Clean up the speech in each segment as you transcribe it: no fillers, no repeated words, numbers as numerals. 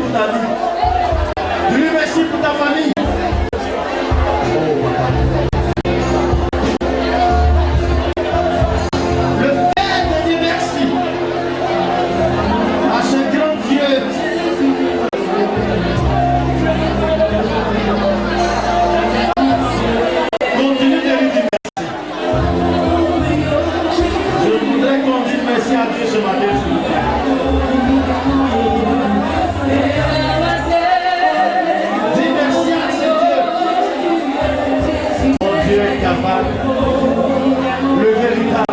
pour ta vie. Dis-lui merci pour ta famille. Le fait de dire merci à ce grand Dieu. Continue de lui dire merci. Je voudrais qu'on dise merci à Dieu ce matin. Dis merci à ce Dieu. Mon Dieu est capable. Le véritable.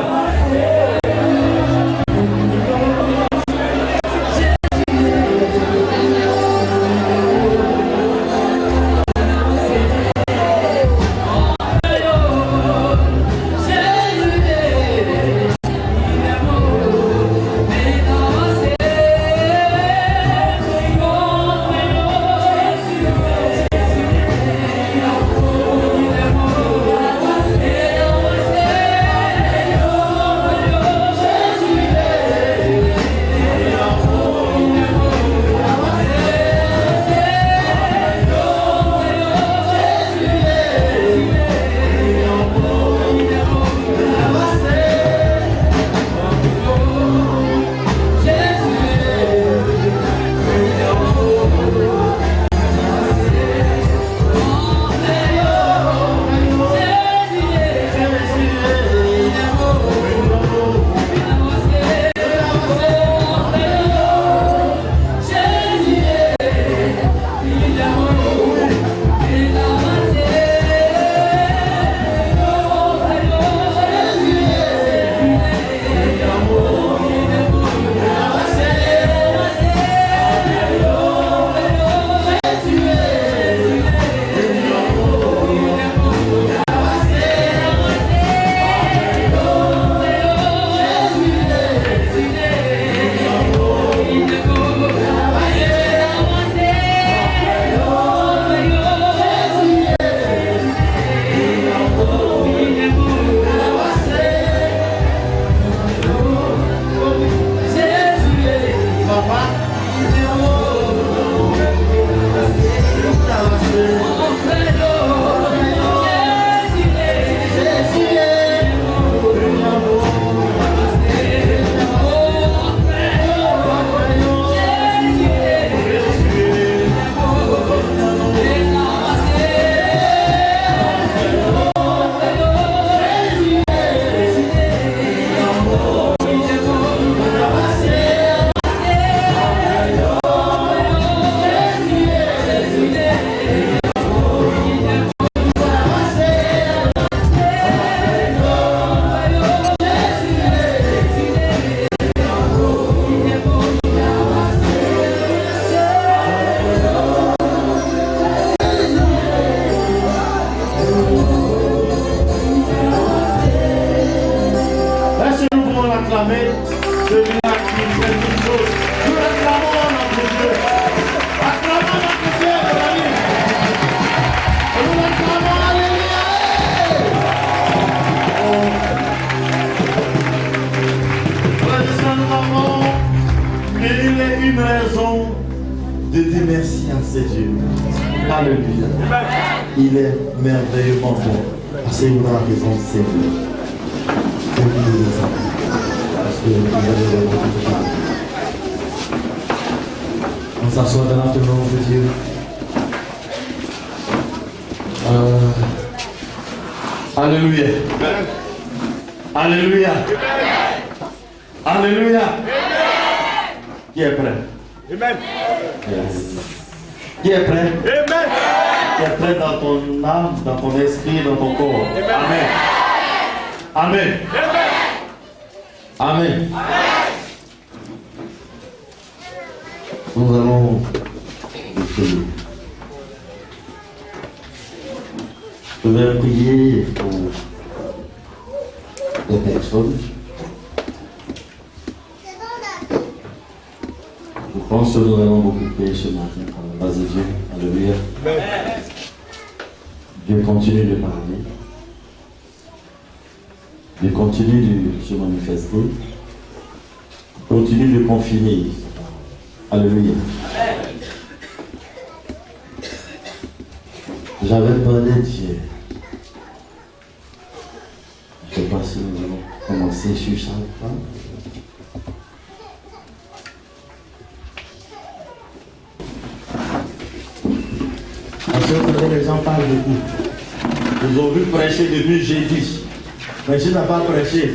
Alléluia. Il est merveilleusement bon. Asseyez-vous dans la présence du Seigneur. Parce que vous allez le voir. On s'assoit dans notre nom de Dieu. Alléluia. Alléluia. Alléluia. Qui est prêt? Amen. Yes. Qui est prêt? Amen. Qui est prêt dans ton âme, dans ton esprit, dans ton corps? Amen. Amen. Amen. Nous allons prier. Je vais prier pour des personnes. Je pense que nous allons beaucoup prier ce matin par la grâce de Dieu. Alléluia. Dieu continue de parler. Dieu continue de se manifester. Continue de confiner. Alléluia. J'avais peur de Dieu. Je ne sais pas si nous allons commencer sur ça. Parce que les gens parlent beaucoup. Ils ont vu prêcher depuis jeudi. Mais je n'ai pas prêché.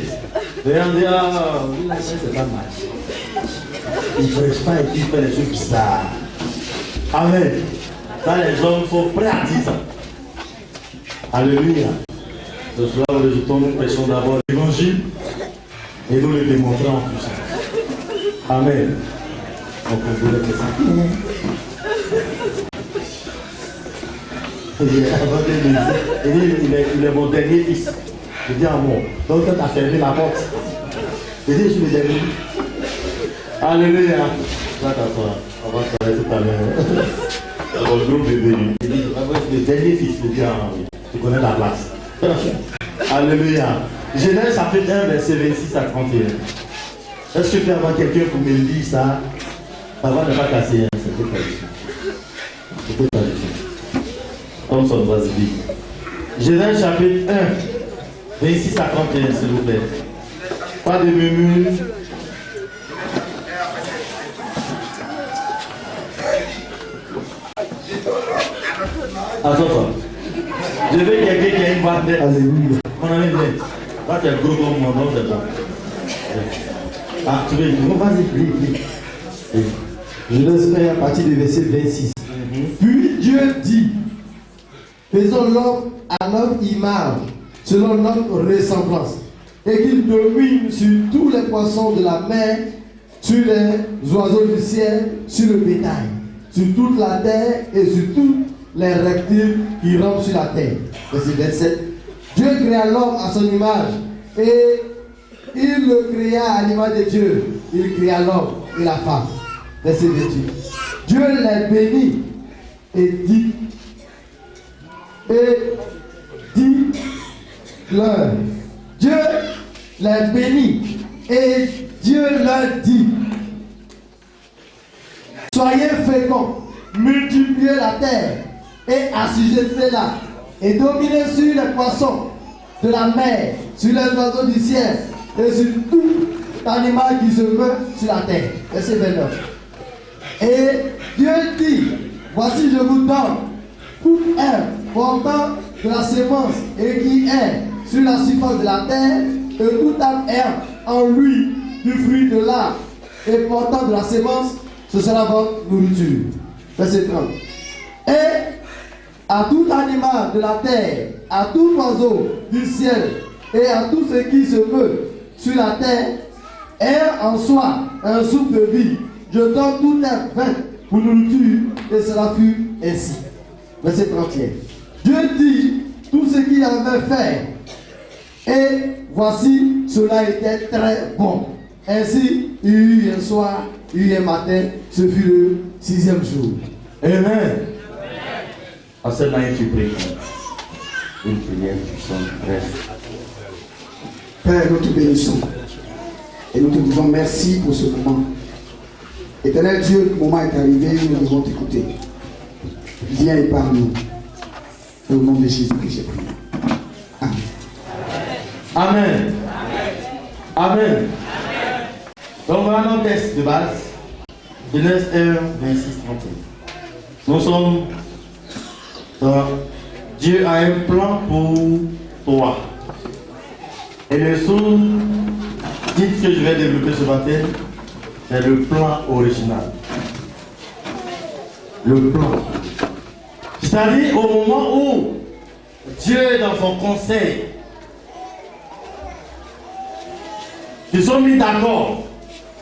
Les gens disent, ah, oui, c'est pas mal. Il ne prêche pas et il fait des choses bizarres. Amen. Là, les hommes sont prêts à 10 ans. Alléluia. Ce soir, nous prêchons d'abord l'évangile et nous le démontrons en puissance. Amen. Donc, on voulait que ça. Il est mon dernier fils. Je dis à mon. Donc, quand tu as fermé la porte, je dis, je suis le dernier. Alléluia. Va t'asseoir. On va parler tout à l'heure. Mon groupe bébé. Il dit, le dernier fils. Je dis, ah oui. Tu connais la place. Alléluia. Genèse chapitre 1, verset 26 à 31. Est-ce que tu peux avoir quelqu'un pour me dire ça? Ça va ne pas casser. Hein? C'était pas du tout. C'était pas du tout. Comme son voisin dit. Genèse chapitre 1, 26 à 31, s'il vous plaît. Pas de murmure. Attends. Je veux quelqu'un qui a une voix d'être. Alléluia. Mon ami, viens. Toi, tu es gros comme moi, donc c'est bon. Ah, tu veux dire, vas-y, prie. Je laisse faire à partir du verset 26. Puis Dieu dit, faisons l'homme à notre image, selon notre ressemblance, et qu'il domine sur tous les poissons de la mer, sur les oiseaux du ciel, sur le bétail, sur toute la terre et sur tous les reptiles qui rampent sur la terre. Verset 27. Dieu créa l'homme à son image et il le créa à l'image de Dieu. Il créa l'homme et la femme. Verset 28. Dieu les bénit et dit leur. Dieu les bénit et Dieu leur dit, soyez féconds, multipliez la terre et assujettez-la et dominez sur les poissons de la mer, sur les oiseaux du ciel et sur tout animal qui se meut sur la terre. Verset 29. Et Dieu dit, voici je vous donne toute herbe portant de la semence et qui est sur la surface de la terre et toute herbe en lui du fruit de l'arbre et portant de la semence, ce sera votre nourriture. Verset 30. Et à tout animal de la terre, à tout oiseau du ciel et à tout ce qui se meut sur la terre, est en soi un souffle de vie. Je donne tout être vert pour nourriture et cela fut ainsi. Verset 31. Dieu dit tout ce qu'il avait fait et voici cela était très bon. Ainsi il y eut un soir, il y eut un matin, ce fut le 6e jour. Amen. À cette manière tu pries. Une prière puissante, bref. Père, nous te bénissons et nous te disons merci pour ce moment. Éternel Dieu, le moment est arrivé, nous devons t'écouter. Viens et parle-nous. Au nom de Jésus que j'ai prié. Amen. Amen. Amen. Donc voilà notre texte de base. Genèse 1, 26, 31. Nous sommes Dieu a un plan pour toi. Et le sous-titre que je vais développer ce matin, c'est le plan original. Le plan. C'est-à-dire au moment où Dieu, dans son conseil, se sont mis d'accord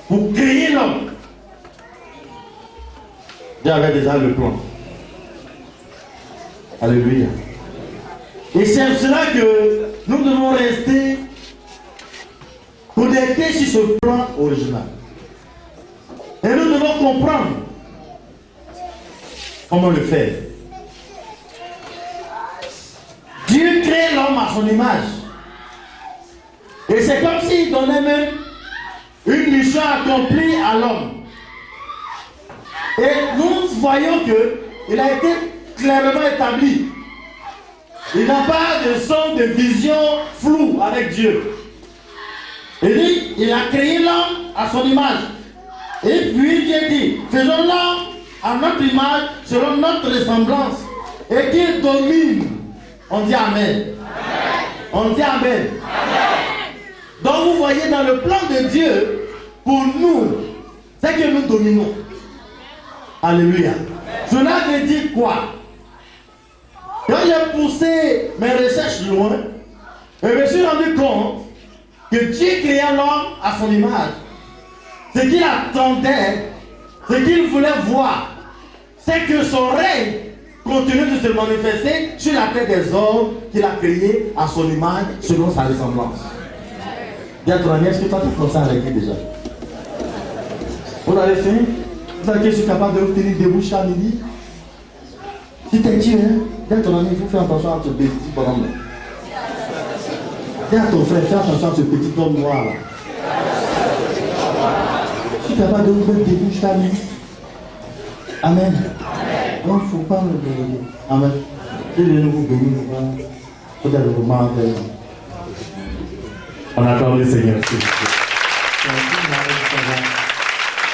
pour créer l'homme. Dieu avait déjà le plan. Alléluia. Et c'est cela que nous devons rester connectés sur ce plan original. Et nous devons comprendre comment le faire. Dieu crée l'homme à son image. Et c'est comme s'il donnait même une mission accomplie à l'homme. Et nous voyons qu'il a été clairement établi Il n'a pas de son de vision floue avec Dieu. Il dit, il a créé l'homme à son image. Et puis Dieu dit, faisons l'homme à notre image, selon notre ressemblance, et qu'il domine. On dit Amen. On dit Amen. Donc vous voyez dans le plan de Dieu, pour nous, c'est que nous dominons. Alléluia. Jonas veut dire quoi? Quand j'ai poussé mes recherches loin, je me suis rendu compte que Dieu créa l'homme à son image. Ce qu'il attendait, ce qu'il voulait voir, c'est que son règne continue de se manifester sur la tête des hommes qu'il a créés à son image, selon sa ressemblance. Dis à ton ami, est-ce que toi tu as pensé à régler déjà? Vous avez fait? Vous avez que je suis capable de vous tenir debout jusqu'à midi? Si t'es Dieu, hein? Dis à ton ami, il faut faire attention à ce petit bonhomme. Dis à ton frère, fais attention à ce petit homme noir là. Je suis capable de vous mettre debout jusqu'à midi. Amen. Il ne faut pas le bénir. Amen. Si le nous vous bénit, il faut être le moment. On acclame le Seigneur.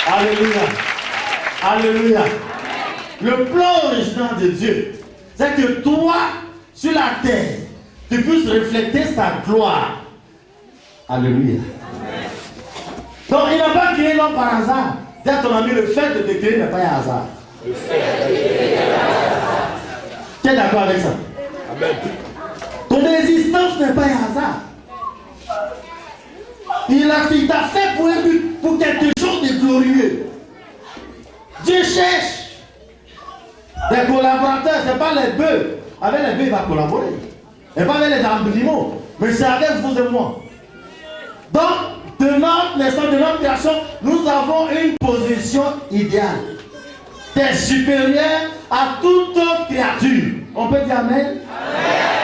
Alléluia. Alléluia. Le plan original de Dieu, c'est que toi, sur la terre, tu puisses refléter sa gloire. Alléluia. Donc, il n'a pas créé l'homme par hasard. Dis à ton ami, le fait de te créer n'est pas un hasard. Tu es d'accord avec ça? Amen. Ton existence n'est pas un hasard. Il t'a fait pour un but, pour quelque chose de glorieux. Dieu cherche des collaborateurs, ce n'est pas les bœufs. Avec les bœufs, il va collaborer. Et pas avec les animaux, mais c'est avec vous et moi. Donc, de notre naissance, de notre création, nous avons une position idéale. C'est supérieur à toute autre créature. On peut dire Amen? Amen.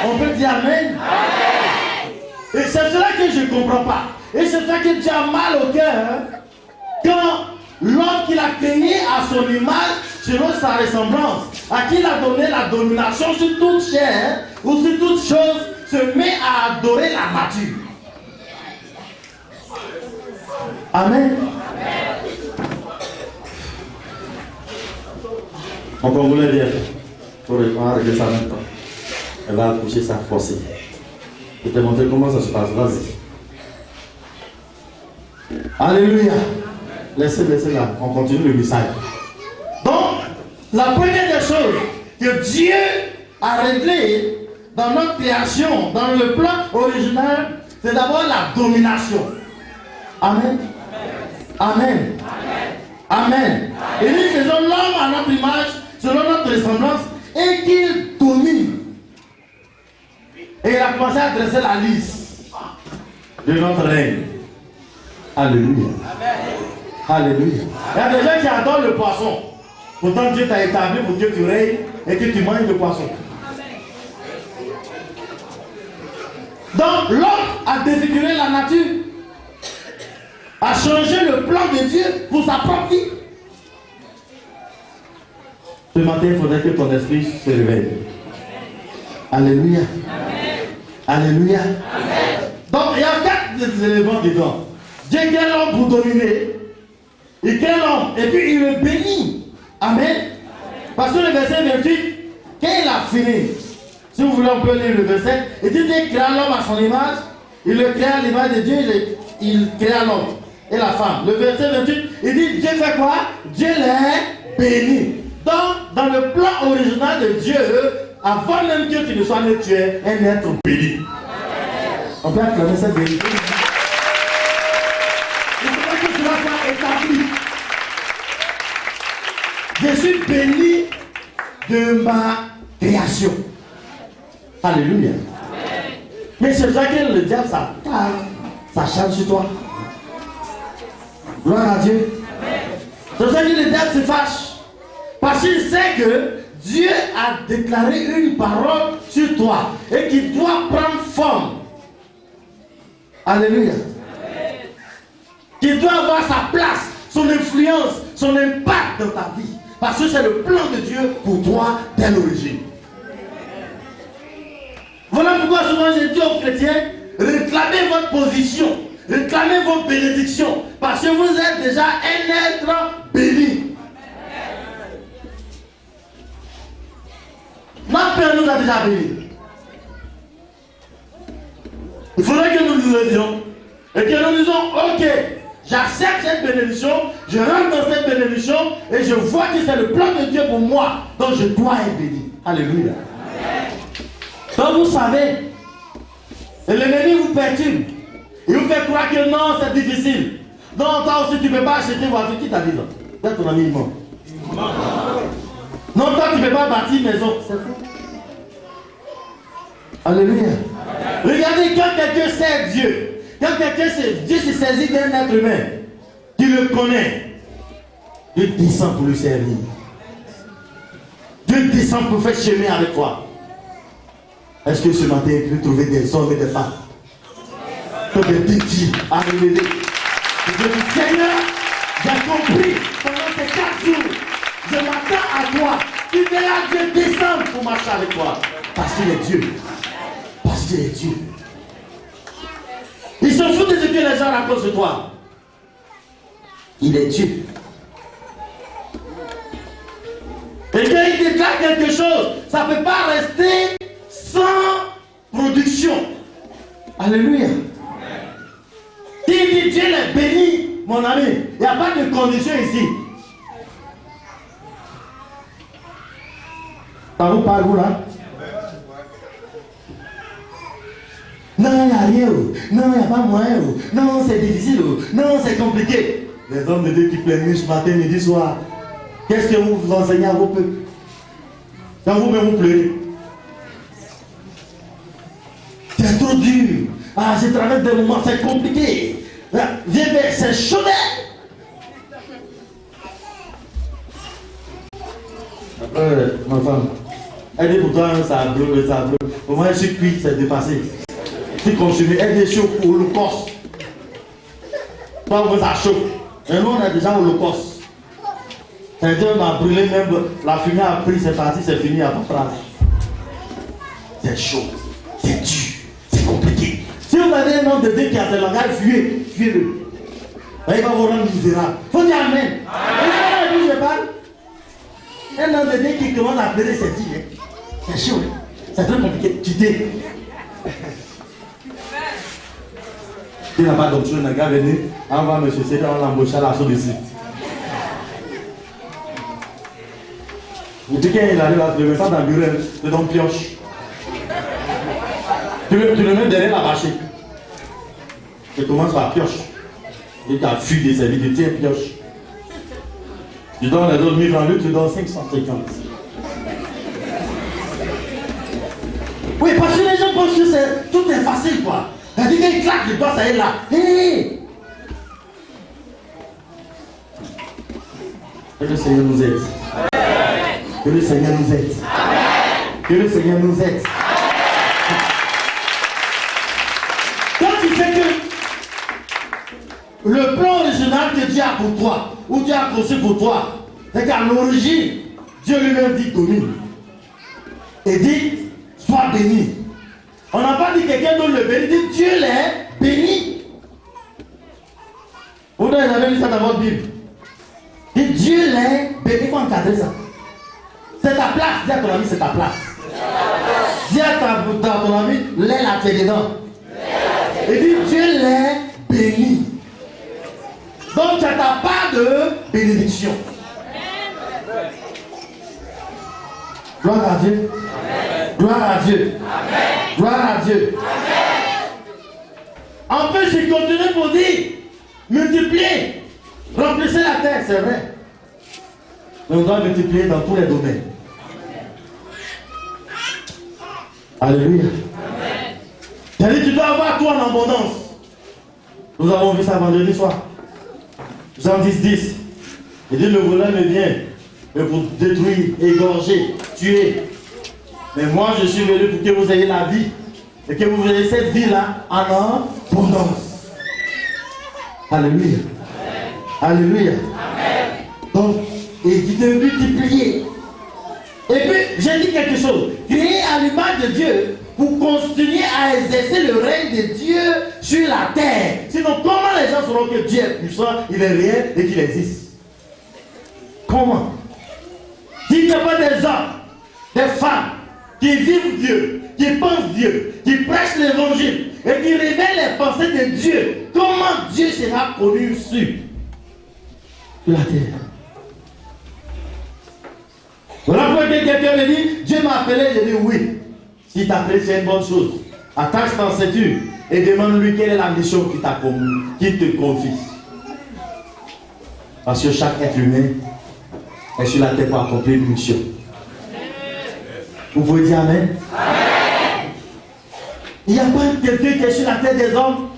On peut dire Amen? Amen. Et c'est cela que je ne comprends pas. Et c'est ça que Dieu a mal au cœur quand l'homme qu'il a créé à son image, selon sa ressemblance, à qui il a donné la domination sur toute chair ou sur toute chose, se met à adorer la nature. Amen. On va vous le dire. On va régler ça maintenant. Elle va accoucher sa force. Je vais te montrer comment ça se passe. Vas-y. Alléluia. Laissez là. On continue le message. Donc, la première des choses que Dieu a réglé dans notre création, dans le plan original, c'est d'abord la domination. Amen. Amen. Amen. Et nous faisons l'homme à notre image, selon notre ressemblance, et qu'il domine. Et il a commencé à dresser la liste de notre règne. Alléluia. Alléluia. Il y a des gens qui adorent le poisson. Pourtant Dieu t'a établi pour que tu règnes et que tu manges le poisson. Donc l'homme a défiguré la nature, a changé le plan de Dieu pour sa propre vie. Ce matin, il faudrait que ton esprit se réveille. Alléluia. Alléluia. Donc il y a 4 éléments dedans. Dieu crée l'homme pour dominer. Il crée l'homme et puis il le bénit. Amen. Parce que le verset 28, quand il a fini, si vous voulez on peut lire le verset, il dit qu'il créa l'homme à son image, il le créa à l'image de Dieu, il créa l'homme et la femme. Le verset 28, il dit Dieu fait quoi? Dieu les bénit. Donc, dans le plan original de Dieu, avant même que tu ne sois né, tu es un être béni. On peut acclamer cette vérité. Il faudrait que cela soit établi. Je suis béni de ma création. Alléluia. Mais c'est ça que le diable, ça charge sur toi. Gloire à Dieu. C'est ça que le diable se fâche. Parce qu'il sait que Dieu a déclaré une parole sur toi et qui doit prendre forme. Alléluia. Qui doit avoir sa place, son influence, son impact dans ta vie. Parce que c'est le plan de Dieu pour toi dès l'origine. Voilà pourquoi souvent je dis aux chrétiens, réclamez votre position, réclamez votre bénédiction, parce que vous êtes déjà un être béni. Notre Père nous a déjà bénis. Il faudrait que nous nous levions et que nous disions, ok, j'accepte cette bénédiction, je rentre dans cette bénédiction et je vois que c'est le plan de Dieu pour moi, donc je dois être béni. Alléluia. Donc vous savez, et l'ennemi vous perturbe. Il vous fait croire que non, c'est difficile. Non, toi aussi tu ne peux pas acheter une voiture. Qui t'a dit ça? C'est ton ami mort. Non, toi tu ne peux pas bâtir une maison. C'est fou. Alléluia. Regardez, quand quelqu'un sait Dieu, quand Dieu se saisit d'un être humain, tu le connais, Dieu descend pour le servir. Dieu descend pour faire chemin avec toi. Est-ce que ce matin, tu peux trouver des hommes et des femmes comme des défis à relever? Je dis, Seigneur, j'ai compris pendant ces 4 jours, je m'attends à toi. Tu verras Dieu descendre pour marcher avec toi. Parce qu'il est Dieu. Parce qu'il est Dieu. Il se fout de ce que les gens racontent sur toi. Il est Dieu. Et quand il déclare quelque chose, ça ne peut pas rester sans production. Alléluia. Si il dit Dieu est béni, mon ami, il n'y a pas de condition ici. Ça vous parle où là? Non, il n'y a rien. Non, il n'y a pas moyen. Non, c'est difficile. Non, c'est compliqué. Les hommes de Dieu qui pleurent matin, midi, soir. Qu'est-ce que vous enseignez à vos peuples? Quand vous-même vous pleurez. C'est trop dur. Ah, je traverse des moments, c'est compliqué. Viens, c'est chaud. Ma femme, elle dit pour toi, ça brûle, ça brûle. Au moins, je suis cuit, c'est dépassé. Tu continues, elle est chaude pour l'Holocauste. Toi, vous ça chauffe. Et nous, on est déjà au Holocauste. C'est-à-dire, on a brûlé même, la fumée a pris, c'est parti, c'est fini à ton phrase. C'est chaud, c'est dur, c'est compliqué. Si vous avez un homme de Dieu qui a ce langage, fuyez-le. Il va vous rendre misérable. Il faut dire Amen. Amen. Je parle. Un homme de Dieu qui commence à pleurer, c'est dit, c'est chaud, c'est très compliqué. Tu t'es. Tu n'as pas d'option, le gars venu, on va me chercher, on l'embauche à la sauce ici. Et puis quand il arrive à se lever ça dans le bureau, tu donnes pioche. Tu le mets derrière la bâchée. Tu commences par pioche. Et tu as fui des services, tu tiens pioche. Tu donnes les autres 1000 francs, lui tu donnes 550. Oui, parce que les gens pensent que tout est facile, quoi. Elle dit qu'il claque le doigt, ça est là. Hey! Que le Seigneur nous aide. Que le Seigneur nous aide. Que le Seigneur nous aide. Quand tu sais que le plan original que Dieu a pour toi, ou Dieu a conçu pour toi, c'est qu'à l'origine, Dieu lui-même dit domine. Et dit, sois béni. On n'a pas dit quelqu'un d'autre le béni, dit Dieu l'est béni. Vous avez lu ça dans votre Bible. Dit Dieu l'est béni, il faut encadrer ça. C'est ta place, dis à ton ami, c'est ta place. Dis à ton ami, l'est là, tu es dedans. Et dit Dieu l'est béni. Donc tu n'as pas de bénédiction. Gloire à Dieu. Gloire à Dieu. Gloire à Dieu. En plus, il continue pour dire, multipliez, remplissez la terre, c'est vrai. Mais on doit multiplier dans tous les domaines. Alléluia. C'est-à-dire que tu dois avoir tout en abondance. Nous avons vu ça vendredi soir. Jean 10. Il dit, le voleur ne vient que pour détruire, égorger, tuer. Mais moi, je suis venu pour que vous ayez la vie. Et que vous ayez cette vie-là en abondance. Alléluia. Alléluia. Donc, il dit de multiplier. Et puis, j'ai dit quelque chose. Créer à l'image de Dieu pour continuer à exercer le règne de Dieu sur la terre. Sinon, comment les gens sauront que Dieu est puissant, il est réel et qu'il existe? Comment? S'il n'y a pas des hommes, des femmes qui vivent Dieu, qui pensent Dieu, qui prêchent l'évangile et qui révèlent les pensées de Dieu, comment Dieu sera connu sur la terre? Voilà pourquoi quelqu'un me dit, Dieu m'a appelé, je dis oui. Si t'a appelé, c'est une bonne chose. Attache ton ceinture et demande-lui quelle est la mission qu'il te confie. Parce que chaque être humain est sur la terre pour accomplir une mission. Vous pouvez dire Amen? Il n'y a pas quelqu'un qui est sur la terre des hommes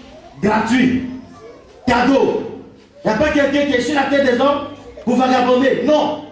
gratuit, cadeau. Il n'y a pas quelqu'un qui est sur la terre des hommes pour vagabonder. Non.